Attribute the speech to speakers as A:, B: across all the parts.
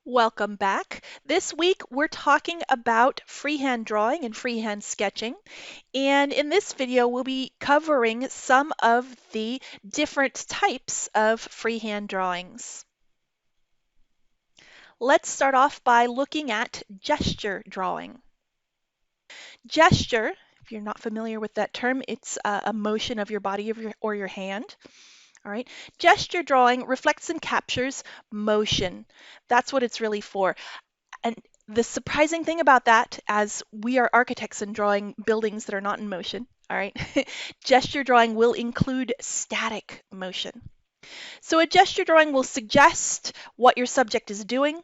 A: Welcome back. This week we're talking about freehand drawing and freehand sketching. And in this video we'll be covering some of the different types of freehand drawings. Let's start off by looking at gesture drawing. Gesture, if you're not familiar with that term, it's a motion of your body or your hand. All right. Gesture drawing reflects and captures motion. That's what it's really for. And the surprising thing about that, as we are architects and drawing buildings that are not in motion, all right, gesture drawing will include static motion. So a gesture drawing will suggest what your subject is doing,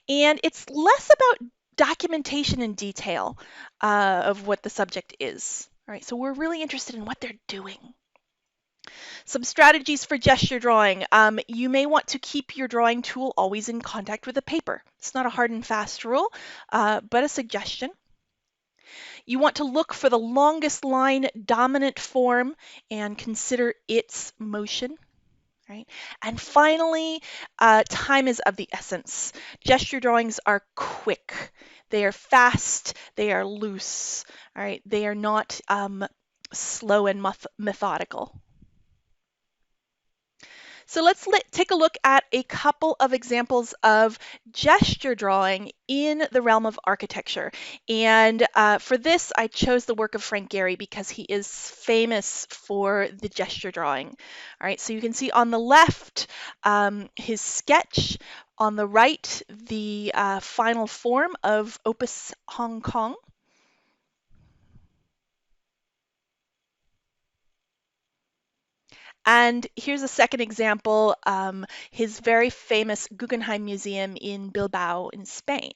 A: and it's less about documentation and detail of what the subject is. All right, so we're really interested in what they're doing. Some strategies for gesture drawing. You may want to keep your drawing tool always in contact with the paper. It's not a hard and fast rule, but a suggestion. You want to look for the longest line dominant form and consider its motion. Right? And finally, time is of the essence. Gesture drawings are quick. They are fast. They are loose. All right? They are not slow and methodical. So let's take a look at a couple of examples of gesture drawing in the realm of architecture. And for this, I chose the work of Frank Gehry because he is famous for the gesture drawing. All right, so you can see on the left his sketch, on the right the final form of Opus Hong Kong. And here's a second example, his very famous Guggenheim Museum in Bilbao in Spain.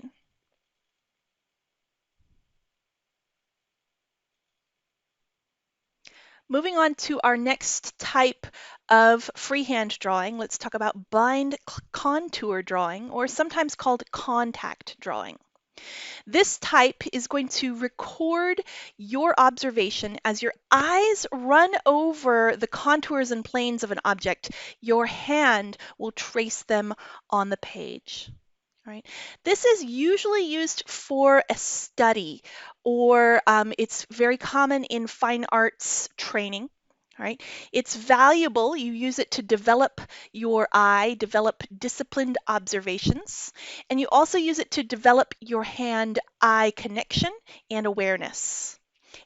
A: Moving on to our next type of freehand drawing, let's talk about blind contour drawing, or sometimes called contact drawing. This type is going to record your observation as your eyes run over the contours and planes of an object. Your hand will trace them on the page. Right. This is usually used for a study, or it's very common in fine arts training. All right. It's valuable. You use it to develop your eye, develop disciplined observations, and you also use it to develop your hand-eye connection and awareness.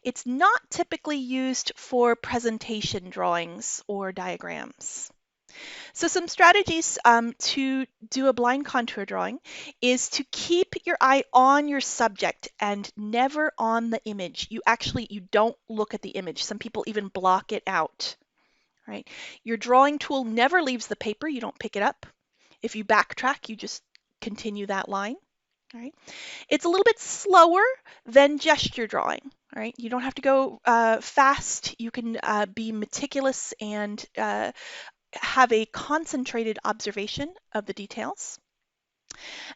A: It's not typically used for presentation drawings or diagrams. So some strategies to do a blind contour drawing is to keep your eye on your subject and never on the image. You don't look at the image. Some people even block it out. Right? Your drawing tool never leaves the paper. You don't pick it up. If you backtrack, you just continue that line. Right? It's a little bit slower than gesture drawing. All right? You don't have to go fast. You can be meticulous and have a concentrated observation of the details.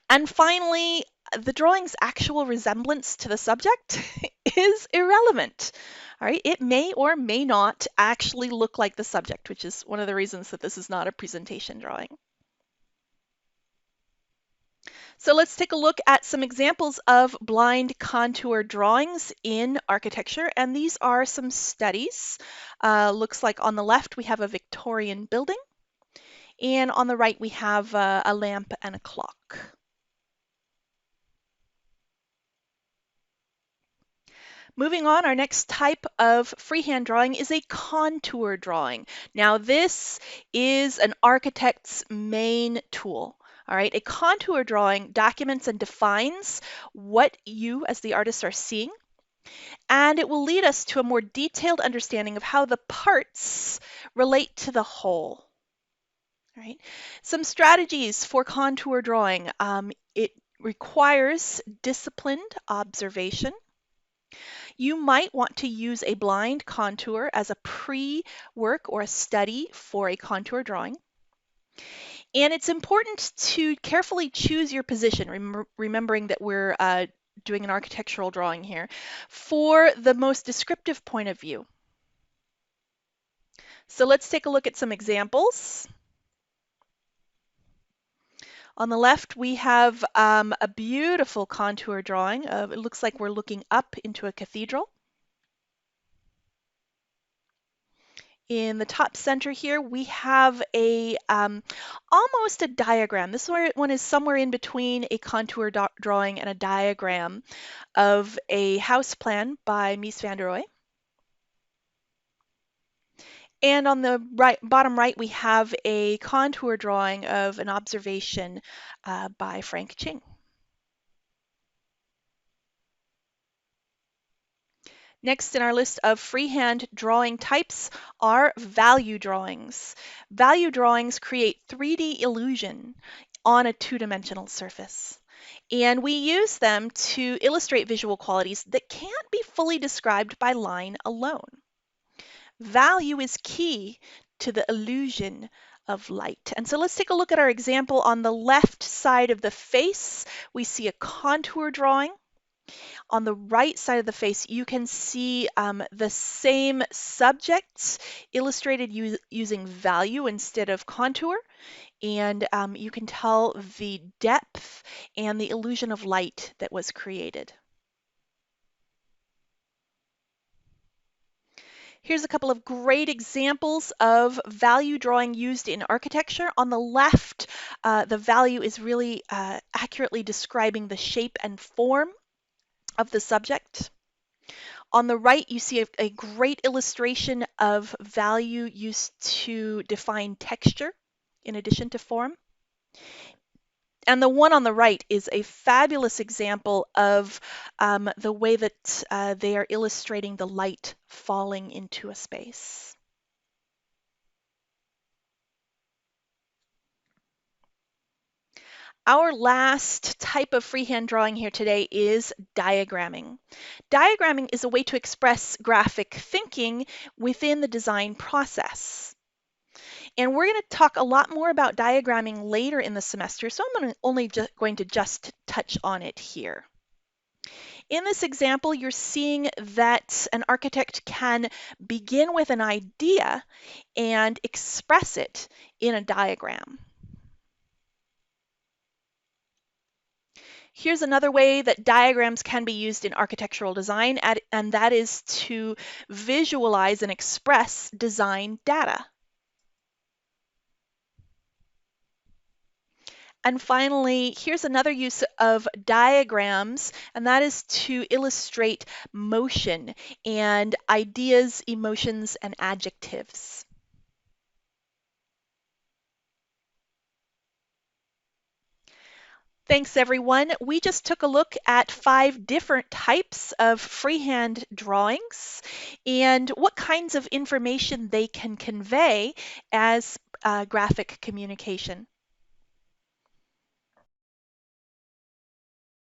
A: And finally, the drawing's actual resemblance to the subject is irrelevant. All right, it may or may not actually look like the subject, which is one of the reasons that this is not a presentation drawing. So let's take a look at some examples of blind contour drawings in architecture, and these are some studies. Looks like on the left we have a Victorian building, and on the right we have a lamp and a clock. Moving on, our next type of freehand drawing is a contour drawing. Now this is an architect's main tool. All right, a contour drawing documents and defines what you as the artist are seeing, and it will lead us to a more detailed understanding of how the parts relate to the whole. All right, some strategies for contour drawing. It requires disciplined observation. You might want to use a blind contour as a pre-work or a study for a contour drawing. And it's important to carefully choose your position, remembering that we're doing an architectural drawing here, for the most descriptive point of view. So let's take a look at some examples. On the left, we have a beautiful contour drawing of, it looks like we're looking up into a cathedral. In the top center here, we have a almost a diagram. This one is somewhere in between a contour drawing and a diagram of a house plan by Mies van der Rohe. And on the bottom right, we have a contour drawing of an observation by Frank Ching. Next in our list of freehand drawing types are value drawings. Value drawings create 3D illusion on a two-dimensional surface. And we use them to illustrate visual qualities that can't be fully described by line alone. Value is key to the illusion of light. And so let's take a look at our example. On the left side of the face, we see a contour drawing. On the right side of the face, you can see the same subjects illustrated using value instead of contour. And you can tell the depth and the illusion of light that was created. Here's a couple of great examples of value drawing used in architecture. On the left, the value is really accurately describing the shape and form of the subject. On the right, you see a great illustration of value used to define texture in addition to form. And the one on the right is a fabulous example of the way that they are illustrating the light falling into a space. Our last type of freehand drawing here today is diagramming. Diagramming is a way to express graphic thinking within the design process. And we're going to talk a lot more about diagramming later in the semester, so I'm only going to just touch on it here. In this example, you're seeing that an architect can begin with an idea and express it in a diagram. Here's another way that diagrams can be used in architectural design, and that is to visualize and express design data. And finally, here's another use of diagrams, and that is to illustrate motion and ideas, emotions, and adjectives. Thanks, everyone. We just took a look at 5 different types of freehand drawings and what kinds of information they can convey as graphic communication.